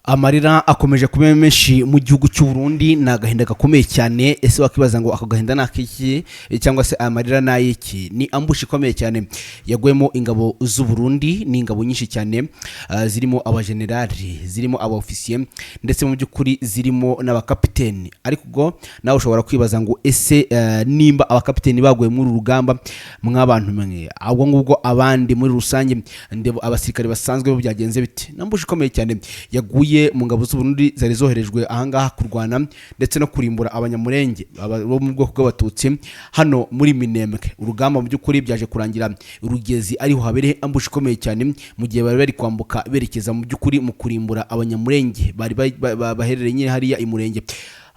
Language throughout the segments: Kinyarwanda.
Amarira akomeje kuba menshi mu gihugu cy'u Burundi, na gahinda gakomeye cyane. Ese wakibaza ngo ako gahinda nakiki cyangwa se amarira nayiki? Ni ambushi ikomeye cyane yagwemo ingabo z'u Burundi, ni ingabo nyinshi cyane, zirimo abajenerali, zirimo abaofisiye, ndetse mu by'ukuri zirimo n'abakapiteni. Ariko ubwo nawe ushobora kwibaza ngo ese nimba abakapiteni baguye muri rugamba mw'abantu mwe, ahubwo ngubwo abandi muri rusange ndebo abasirikare basanzwe byagenze bite? Nambushi ikomeye cyane yaguye mu ngabo z'u Burundi zari zoherejwe ahangaha kurwana ndetse no kurimbura abanyamurenge bo mu bwoko bw'abatutsi hano muri Minembwe. Urugamba mu by'ukuri byaje kurangira urugezi ariho habereye ambushi ikomeye cyane mu gihe bari bari kwambuka berekeza mu by'ukuri mu kurimbura abanyamurenge bari baherereye nyine hariya imurenge.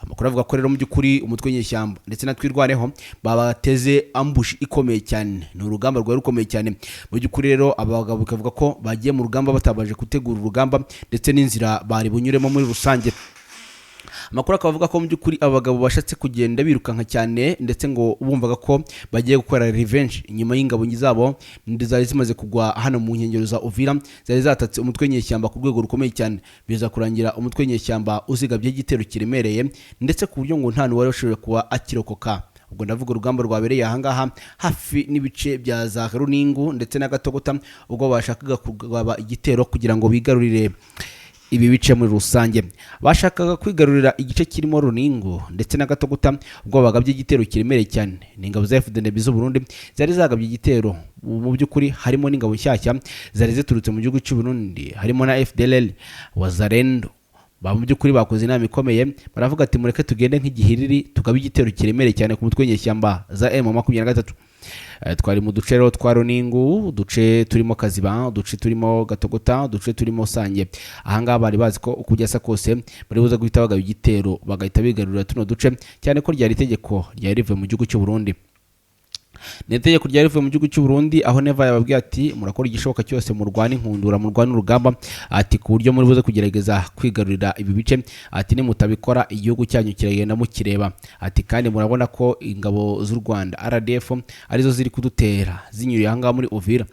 Amakuru avuga ko rero mu by'ukuri umutwe w'inyeshyamba ndetse na twirwaneho babateze ambushi ikomeye cyane. Ni urugamba rwari rukomeye cyane mu by'ukuri. Rero abagabo bakavuga ko bagiye mu rugamba batabaje gutegura urugamba ndetse n'inzira bari bunyuremo muri rusange. Amakuru akavuga ko mu by'ukuri abagabo bashatse kugenda birukanka cyane ndetse ngo bumvaga ko bagiye gukora revenge inyuma y'ingabo zabo zari zimaze kugwa hano mu nkengero za Uvira, zari zatatse umutwe w'inyeshyamba ku rwego rukomeye cyane, biza kurangira umutwe w'inyeshyamba uzigabye igitero kiremereye ndetse ku buryo ngo nta n'uwari ushoboye kuba akirokoka. Ubwo ndavuga urugamba rwabereye ahangaha hafi n'ibice bya za Runingu ndetse na Gatogota, ubwo bashakaga kugaba igitero kugira ngo bigarurire ibi bice muri rusange. Bashakaga kwigarurira igice kirimo Runingu ndetse na Gatogota, ubwo bagabye igitero kiremereye cyane. Ni ingabo za FDNB z'u Burundi zari zagabye igitero. Mu by'ukuri harimo n'ingabo nshyashya zari ziturutse mu gihugu cy'u Burundi, harimo na FDLR Wazalendo. Mu by'ukuri bakoze inama ikomeye, baravuga ati mureke tugende nk'igihiriri tugabe igitero kiremereye cyane ku mutwe w'inyeshyamba za M23. Twari mu duce rero twa Runingu, uduce turimo Kaziba, uduce turimo Gatogota, uduce turimo Sange. Ahangaha bari bazi ko ukujyasa kose bari buza guhita bagaba igitero bagahita bigarurira tuno duce, cyane ko ryari itegeko ryari rivuye mu gihugu cy'u Burundi. Netegeko ryari rivuye mu gihugu cy'u Burundi, aho Neva yababwiye ati murakora igishoboka cyose murwana inkundura, murwana urugamba, ati ku buryo muri buze kugerageza kwigarurira ibi bice, ati nimutabikora igihugu cyanyu kiragenda mukireba. Ati kandi murabona ko ingabo z'u Rwanda RDF arizo ziri kudutera zinyuriye ahangaha muri Uvira.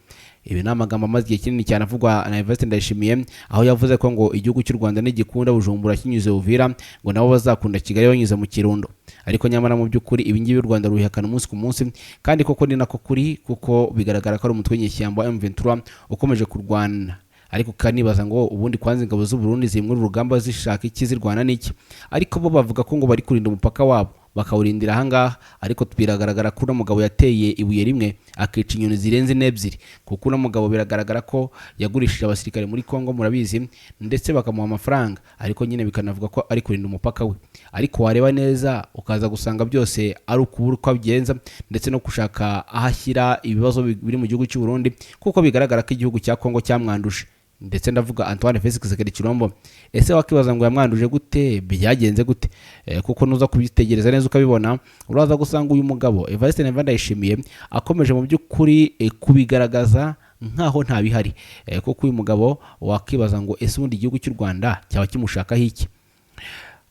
Ibi ni amagambo amaze igihe kinini cyane avugwa na Evariste Ndayishimiye, aho yavuze ko ngo igihugu cy'u Rwanda nigikunda Bujumbura kinyuze Uvira, ngo nabo bazakunda Kigali banyuze mu Kirundo. Ariko nyamara mu by'ukuri ibi ngibi u Rwanda ruhihakana umunsi ku munsi, kandi koko ni nako kuri, kuko bigaragara ko ari umutwe w'inyeshyamba M23 ukomeje kurwana. Ariko kanibaza ngo ubundi kwanza ingabo z'u Burundi ziri muri urugamba zishaka iki, zirwana n'iki? Ariko bo bavuga ko ngo bari kurinda umupaka wabo bakawurindira ahangaha. Ariko biragaragara ko uno mugabo yateye ibuye rimwe akica inyoni zirenze n'ebyiri, kuko uno mugabo biragaragara ko yagurishije abasirikare muri Kongo, murabizi, ndetse bakamuha amafaranga, ariko nyine bikanavuga ko ari kurinda umupaka we. Ariko wareba neza ukaza gusanga byose ari ukubura uko abigenza ndetse no gushaka ahashyira ibibazo biri mu gihugu cy'u Burundi, kuko bigaragara ko igihugu cya Kongo cyamwanduje. Ndetse ndavuga Antoine Felix Tshisekedi Tshilombo. Ese wakibaza ngo yamwanduje gute, byagenze gute? Kuko nuza kubitegereza neza ukabibona, uraza gusanga uyu mugabo Evariste Ndayishimiye akomeje mu by'ukuri kubigaragaza nkaho nta bihari. Kuko uyu mugabo wakibaza ngo ese ubundi igihugu cy'u Rwanda cyaba kimushakaho iki?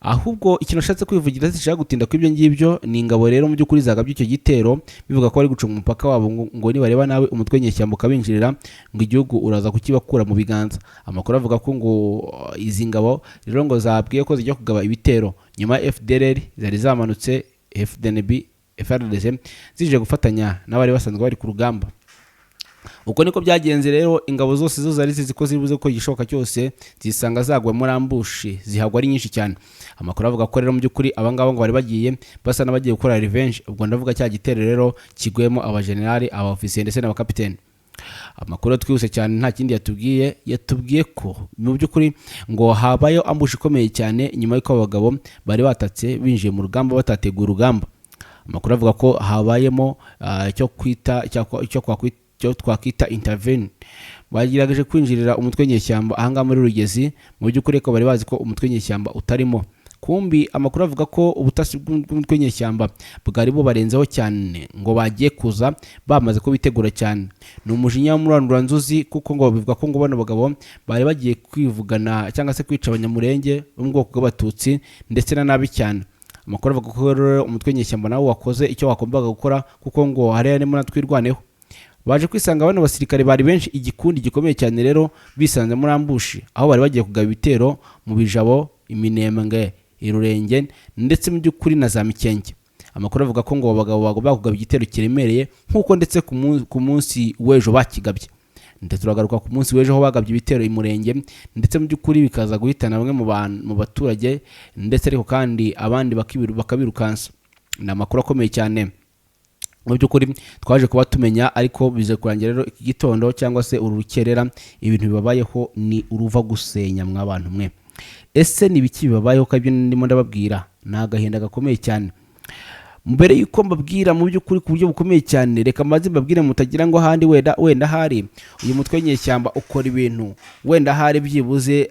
Ahubwo ikintu ashatse kwivugira zishaka gutinda ku ibyo ngibyo ni ingabo rero mu by'ukuri zagabye icyo gitero, bivuga ko bari gucunga umupaka wabo, ngo nibareba nawe umutwe w'inyeshyamba ukabinjirira, ngo igihugu uraza kukibakura mu biganza. Amakuru avuga ko ngo izi ngabo rero ngo zabwiye ko zijya kugaba ibitero nyuma FDLR zari zamanutse, FDNB, FARDC zije gufatanya n'abari basanzwe bari ku rugamba. Uko niko byagenze rero, ingabo zose zo zari zizi ko zibuze ko igishoboka cyose zisanga zagwa muri ambushi, zihagwa ari nyinshi cyane. Amakuru avuga ko rero mu by'ukuri abangaba ngo bari bagiye basa n'abagiye gukora revenge. Ubwo ndavuga cya gitero rero kigwemo abajenerali, abaofisiye ndetse n'abakapiteni. Amakuru twihuse cyane nta kindi yatubwiye ko mu by'ukuri ngo habayo ambushi ikomeye cyane nyuma y'uko abagabo bari batatse binjiye mu rugamba batateguye urugamba. Amakuru avuga ko habayemo icyo twakwita intervene. Bagerageje kwinjirira umutwe w'inyeshyamba ahangaha muri Rugezi, mu by'ukuri ko bari bazi ko umutwe w'inyeshyamba utarimo. Kumbi amakuru avuga ko ubutasi bw'umutwe w'inyeshyamba bwari bubarenzeho cyane, ngo bagiye kuza bamaze ko bitegura cyane. Ni umujinya w'umuranduranzuzi, kuko ngo bivuga ko ngo bano bagabo bari bagiye kwivugana cyangwa se kwica abanyamurenge bo mu bwoko bw'abatutsi ndetse na nabi cyane. Amakuru avuga ko rero umutwe w'inyeshyamba nawo wakoze icyo wakombaga gukora, kuko ngo hari harimo na twirwaneho. baje kwisanga bano basirikare bari benshi, igikundi gikomeye cyane rero bisanze muri ambushi, aho bari bagiye kugaba ibitero mu Bijabo, Iminembwe, Irurenge ndetse mu by'ukuri na za Mikenge. Amakuru avuga ko ngo abagabo bagomba kugaba igitero kiremereye nk'uko ndetse ku munsi w'ejo bakigabye. Ndetse turagaruka ku munsi w'ejo aho bagabye ibitero i Murenge ndetse mu by'ukuri bikaza guhitana bamwe mu baturage ndetse ariko kandi abandi bakabirukansa. Ni amakuru akomeye cyane mu by'ukuri twaje kuba tumenya, ariko bize kurangira rero iki gitondo cyangwa se uru rukerera ibintu bibabayeho ni uruva gusenya mw'abantu mwe. Ese ni biki bibabayeho? Kabyo ndimo ndababwira ni agahinda gakomeye cyane. Mbere yuko mbabwira mu by'ukuri ku buryo bukomeye cyane, reka maze mbabwire mutagira ngo ahandi wenda hari uyu mutwe w'inyeshyamba ukora ibintu wenda hari byibuze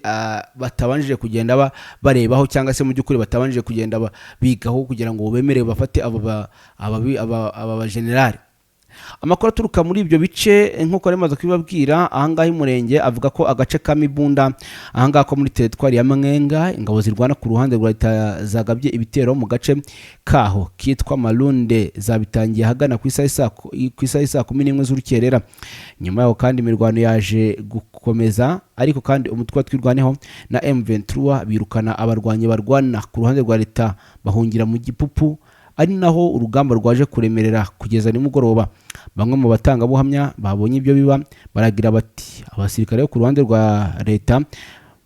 batabanjije kugenda barebaho, cyangwa se mu by'ukuri batabanjije kugenda bigaho kugira ngo bemere bafate aba generali. Amakuru aturuka muri ibyo bice nk'uko remaze kubibabwira, ahangaha Murenge avuga ko agace ka Mibunda ahangaha ko muri teritwari ya Mwenga ingabo zirwana ku ruhande rwa leta zagabye ibitero mu gace kaho kitwa Malunde zabitangiye hagana ku isaha saa 11 z'urukerera. Nyuma yaho kandi imirwano yaje gukomeza, ariko kandi umutwe twirwaneho na M23 birukana abarwanyi barwana ku ruhande rwa leta bahungira mu Gipupu, ari naho urugamba rwaje kuremerera kugeza nimugoroba. Bamwe mu batangabuhamya babonye ibyo biba baragira bati abasirikare bo ku ruhande rwa leta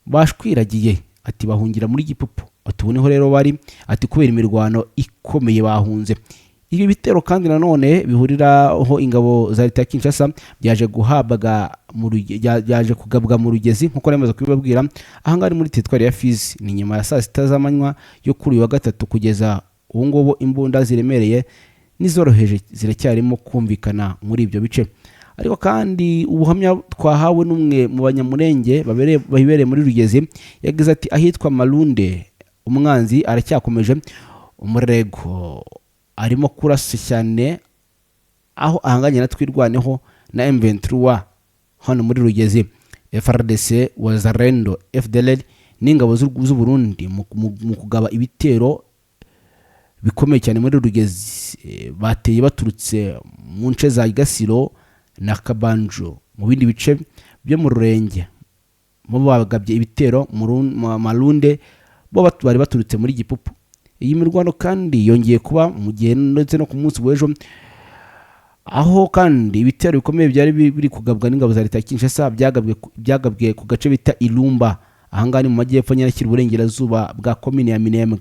bashwiragiye, ati bahungira muri Gipupu, ati ubu niho rero bari, ati kubera imirwano ikomeye bahunze. Ibi bitero kandi nanone bihuriraho ingabo za leta ya Kinshasa byaje kugabwa mu Rugezi nkuko namaze kubibabwira. Ahangari muri teritwari ya Fizi ni nyuma ya saa 6 z'amanywa yo kuri uyu wa gatatu. Kugeza ubu ngubu imbunda ziremereye n'izoroheje ziracyarimo kumvikana muri ibyo bice. Ariko kandi ubuhamya twahawe n'umwe mu banyamurenge bahibereye muri Rugezi yagize ati ahitwa Malunde umwanzi aracyakomeje umurego, arimo kurasa cyane, aho ahanganye na twirwaneho na M23 hano muri Rugezi. FARDC, Wazalendo, FDLR n'ingabo z'u Burundi mu kugaba ibitero bikomeye cyane muri Rugezi bateye baturutse mu nce za Gasiro na Kabanjo. Mu bindi bice byo mu Rurenge bo bagabye ibitero mu Malunde, bo bari baturutse muri Gipupu. Iyi mirwano kandi yongeye kuba mu gihe ndetse no ku munsi w'ejo, aho kandi ibitero bikomeye byari biri kugabwa n'ingabo za leta ya Kinshasa byagabwe ku gace bita Ilumba ahangani mu majyepfo Nyirakiri uburengerazuba bwa komine ya Minembwe.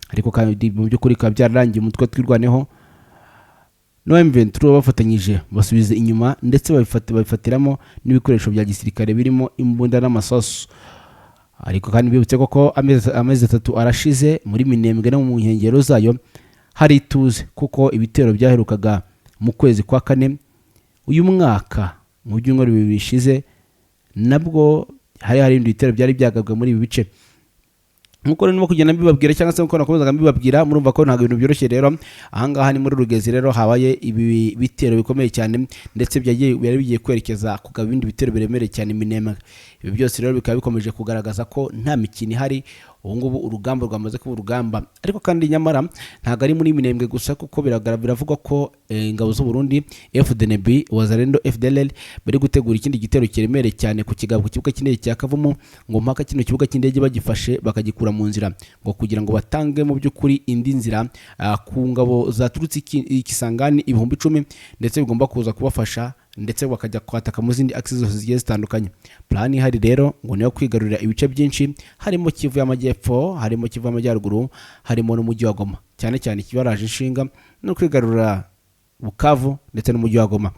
Ariko kandi mu by'ukuri ka byararangiye umutwe twirwaneho no M23 bafatanyije basubize inyuma ndetse babifatiramo n'ibikoresho bya gisirikare birimo imbunda n'amasasu. Ariko kandi bibutse ko amezi 3 arashize muri Minembwe no mu nkengero zayo hari ituze, kuko ibitero byaherukaga mu kwezi kwa 4 uyu mwaka mu byumweru bibishize nabwo hari ibitero byari byagabwe muri ibi bice. Nkuko rero kugenda mbibabwira cyangwa se nkuko nakomezaga mbibabwira, murumva ko ntabwo ibintu byoroshye. Rero ahangaha ni muri Rugezi rero habaye ibi bitero bikomeye cyane, ndetse byari bigiye kwerekeza kugaba ibindi bitero biremereye cyane Minembwe. Ibi byose rero bikaba bikomeje kugaragaza ko nta mikino ihari, ubu ngubu urugamba rwamaze kuba urugamba. Ariko kandi nyamara ntabwo ari muri Minembwe gusa, kuko biravugwa ko ingabo z'u Burundi FDNB, Wazalendo, FDLR bari gutegura ikindi gitero kiremereye cyane ku kibuga cy'indege cya Kavumu, ngo mpaka kino kibuga cy'indege bagifashe bakagikura mu nzira, ngo kugira ngo batange mu by'ukuri indi nzira ku ngabo zaturutse Kisangani 10,000 ndetse bigomba kuza kubafasha, ndetse bakajya kwataka mu zindi axes zose zigiye zitandukanye. Plan ihari rero ngo niyo kwigarurira ibice byinshi, harimo Kivu y'Amajyepfo, harimo Kivu y'Amajyaruguru, harimo n'umujyi wa Goma. Cyane cyane kibaraje inshinga no kwigarurira Bukavu ndetse n'umujyi wa Goma.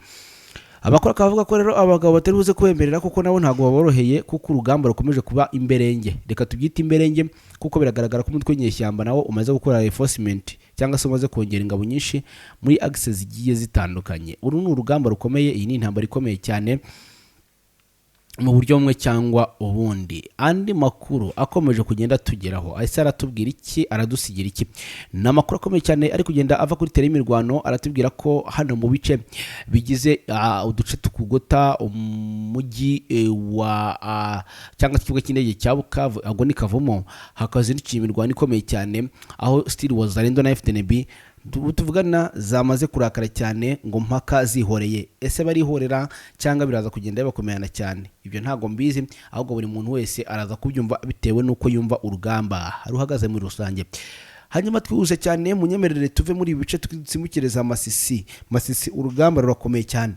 Abakora kavuga ko rero abagabo batari buze kwemerera, kuko nabo ntago baboroheye, kuko urugamba rukomeje kuba imberenge. Reka tubyite imberenge kuko biragaragara ko umutwe w'inyeshyamba nawo umaze gukora reinforcement cyangwa se umaze kongera ingabo nyinshi muri axes zigiye zitandukanye. Uru ni urugamba rukomeye, iyi ni intambara ikomeye cyane mu buryo bumwe cyangwa ubundi. Andi makuru akomeje kugenda tugeraho, ahise aratubwira iki, aradusigira iki? Ni amakuru akomeye cyane ari kugenda ava kuri tere y'imirwano. Aratubwira ko hano mu bice bigize uduce tukugota umujyi wa cyangwa ikibuga cy'indege cya Bukavu, ahubwo ni Kavumo, hakazindukiye imirwano ikomeye cyane, aho still Wazalendo na FDNB tuvugana zamaze kurakara cyane ngo mpaka zihoreye. Ese barihorera cyangwa biraza kugenda bakomerana cyane? Ibyo ntago mbizi, ahubwo buri muntu wese araza kubyumva bitewe nuko yumva urugamba ruhagaze muri rusange. Hanyuma twihuse cyane munyemerere tuve muri ibi bice twitsimukireza Masisi urugamba rurakomeye cyane.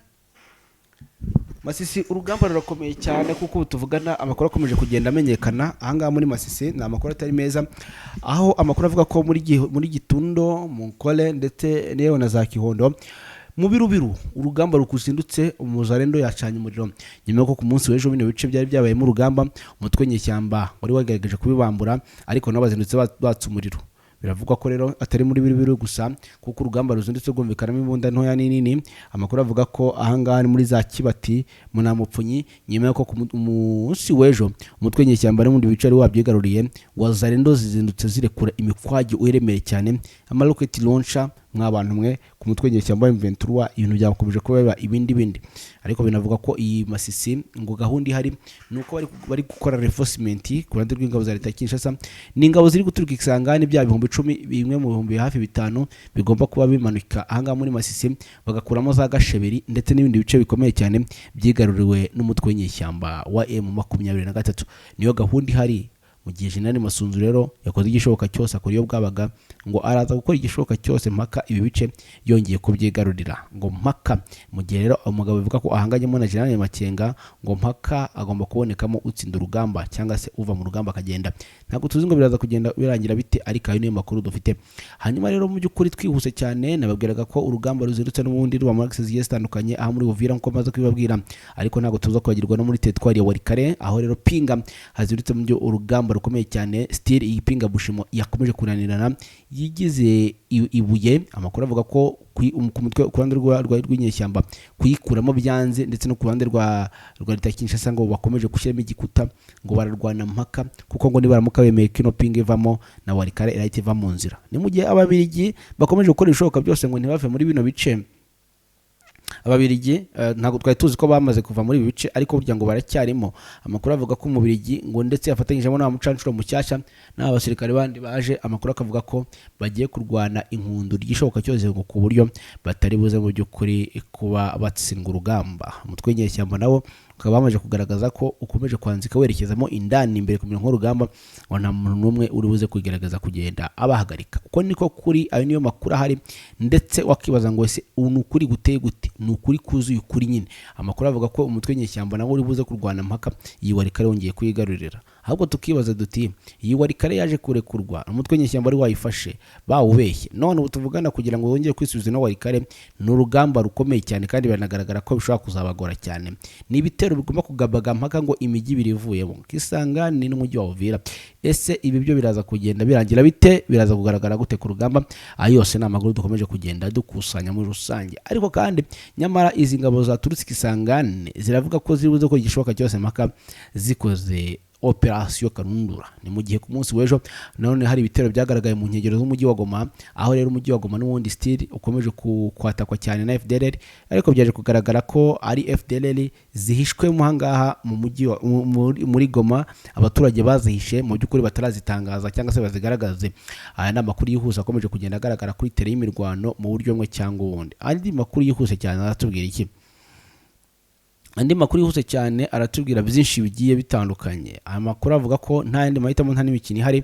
Masisi urugamba rurakomeye cyane kuko tuvugana amakuru akomeje kugenda amenyekana ahangaha muri Masisi. Ni amakuru atari meza, aho amakuru avuga ko muri Gitundo, Munkole ndetse neyo na za Kihondo mu birubiru urugamba rukuzindutse. Umuzarendo yacanye umuriro nyuma ko ku munsi w'ejo bino bice byari byabaye mu rugamba umutwe nyeshyamba wari wagerageje kubibambura, ariko nabazindutse batsa umuriro. Biravugwa ko rero atari muri birubiru gusa kuko urugamba ruzindutse rwumvikanamo imbunda ntoya n'inini. Amakuru avuga ko ahangaha muri za Kibati Munamupfunyi nyuma yo ku munsi w'ejo umutwe nyeshyamba n'undi bice ari wabyigaruriye wazarendo zizindutse zirekura imikwagi uremereye cyane ama rocket launcher mw'abantu mwe ku mutwe nyeshyamba M23. Ibintu byakomeje kuba ibindi, ariko binavuga ko iyi Masisi ngo gahunda ihari nuko bari gukora reinforcement ku ruhande rw'ingabo za leta Kinshasa. Ni ingabo ziri guturuka Kisangani bya 10,000 bimwe mu 5,000 bigomba kuba bimanuka ahangaha muri Masisi, bagakuramo za Gasheberi ndetse n'ibindi bice bikomeye cyane byigaruriwe n'umutwe nyeshyamba wa M23. Niyo gahunda ihari mu gihe Jenerali Masunzu rero yakoze igishoboka cyose akora iyo bwabaga ngo araza gukora igishoboka cyose mpaka ibi bice yongeye kubyigarurira. Ngo mpaka mu gihe rero umugabo bivuga ko ahanganyemo na Jenerali Makenga ngo mpaka agomba kubonekamo utsinda urugamba cyangwa se uva mu rugamba akagenda. Ntabwo tuzi ngo biraza kugenda birangira bite, ariko ayo niyo makuru dufite. Hanyuma rero mu by'ukuri twihuse cyane nababwiraga ko urugamba ruzirutse n'ubundi rwa Marx zigiye zitandukanye aha muri Uvira nko maze kwibabwira, ariko ntabwo tuza kwagirwa no muri Tetwari ya Warikare aho rero Pinga hazirutse mu byo urugamba rukomeye cyane. Still iyi Pinga Bushimo yakomeje kunanirana yigize ibuye. Amakuru avuga ko ku mutwe ku ruhande rw'inyeshyamba kuyikuramo byanze, ndetse no ku ruhande rwa leta Kinshasa ngo bakomeje gushyiramo igikuta ngo bararwana mpaka, kuko ngo nibaramuka bemeye kino Pinga ivamo na Warikare irahita iva mu nzira. Ni mu gihe ababirigi bakomeje gukora ibishoboka byose ngo ntibave muri bino bice. Ababirigi ntabwo twari tuzi ko bamaze kuva muri ibi bice, ariko burya ngo baracyarimo. Amakuru avuga ko umubirigi ngo ndetse yafatanyijemo na mucancuro mushyashya n'abasirikare bandi baje. Amakuru akavuga ko bagiye kurwana inkundu ryishoboka cyose ngo ku buryo batari buze mu by'ukuri kuba batsindwa urugamba. Umutwe nyeshyamba nawo ukaba bamaze kugaragaza ko ukomeje kwanzika werekezamo indani imbere ku mirongo y'urugamba, ngo nta muntu n'umwe uri buze kugerageza kugenda abahagarika. Uko niko kuri, ayo niyo makuru ahari, ndetse wakibaza ngo ese ukuri guteye gute? Ni ukuri kuzuye ukuri nyine. Amakuru avuga ko umutwe nyeshyamba nawo uri buze kurwana mpaka iyi Warikare yongeye kuyigarurira. Ahubwo tukibaza duti iyi Warikare yaje kurekurwa, umutwe nyeshyamba ari wayifashe bawubeshye, none ubu tuvugana kugira ngo wongere kwisubiza no Warikare ni urugamba rukomeye cyane, kandi banagaragara ko bishobora kuzabagora cyane. Ni ibitero bigomba kugabaga mpaka ngo imijyi ibiri ivuyemo Kisangani n'umujyi wa Uvira. Ese ibi byo biraza kugenda birangira bite? Biraza kugaragara gute ku rugamba? Ayo yose ni amakuru dukomeje kugenda dukusanya muri rusange. Ariko kandi nyamara izi ngabo zaturutse Kisangani ziravuga ko zibuze ko igishoboka cyose mpaka zikoze operation Karundura. Ni mu gihe ku munsi w'ejo none hari ibitero byagaragaye mu nkengero z'umujyi wa Goma, aho rero umujyi wa Goma n'ubundi still ukomeje kwatakwa cyane na FDLR, ariko byaje kugaragara ko ari FDLR zihishwe mu hangaha mu mujyi muri Goma. Abaturage bazihishe mu by'ukuri batarazitangaza cyangwa se bazigaragaze. Aya ni amakuru yihuse akomeje kugenda agaragara kuri tele y'imirwano mu buryo bumwe cyangwa ubundi. Andi makuru yihuse cyane aratubwira iki? Andi makuru yihuse cyane aratubwira byinshi bigiye bitandukanye. Amakuru avuga ko nta yandi mahitamo nta n'imikino ihari,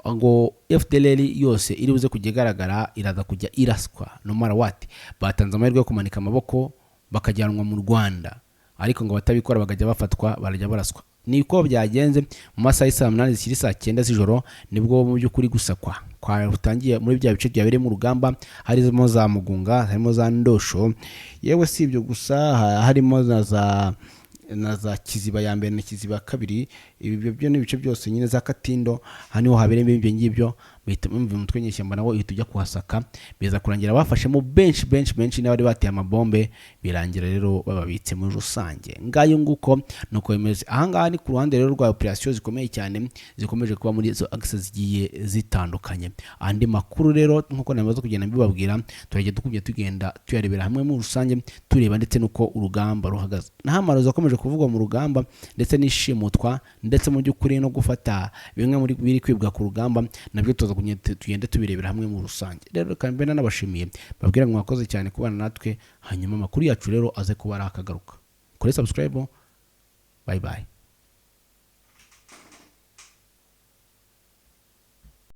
ngo FDLR yose iri buze kujya igaragara iraza kujya iraswa no matter what. Batanze amahirwe yo kumanika amaboko bakajyanwa mu Rwanda, ariko ngo batabikora bakajya bafatwa barajya baraswa. Niko byagenze mu masaha y'isa 8 zikiri saa 9 z'ijoro, nibwo mu by'ukuri gusakwa kwa utangiye muri bya bice byabereye mu rugamba. Harimo za Mugunga, harimo za Ndosho, yewe si ibyo gusa harimo na za Kiziba ya mbere na Kiziba kabiri. Ibi byo ni bice byose nyine za Katindo, haniho habereye ibyo ngibyo. Bahita bumva umutwe nyeshyamba nawo ihita ujya kuhasaka, biza kurangira bafashemo benshi n'abari bateye amabombe, birangira rero bababitse muri rusange. Ngayo nguko nuko bimeze. Ahangaha ni ku ruhande rero rwa operation zikomeye cyane zikomeje kuba muri izo access zigiye zitandukanye. Andi makuru rero nkuko namaze kugenda mbibabwira, turajye dukubye tugenda tuyarebera hamwe mu rusange, tureba ndetse nuko urugamba ruhagaze. Naho amarozo akomeje kuvugwa mu rugamba ndetse n'ishimutwa ndetse mu by'ukuri no gufata bimwe muri biri kwibwa ku rugamba nabyo tugende tubirebera hamwe mu rusange. Rero kandi nabashimiye babwira ngo mwakoze cyane kubana natwe, hanyuma amakuru yacu rero aze kuba ari akagaruka. Kuri subscribe, bye bye.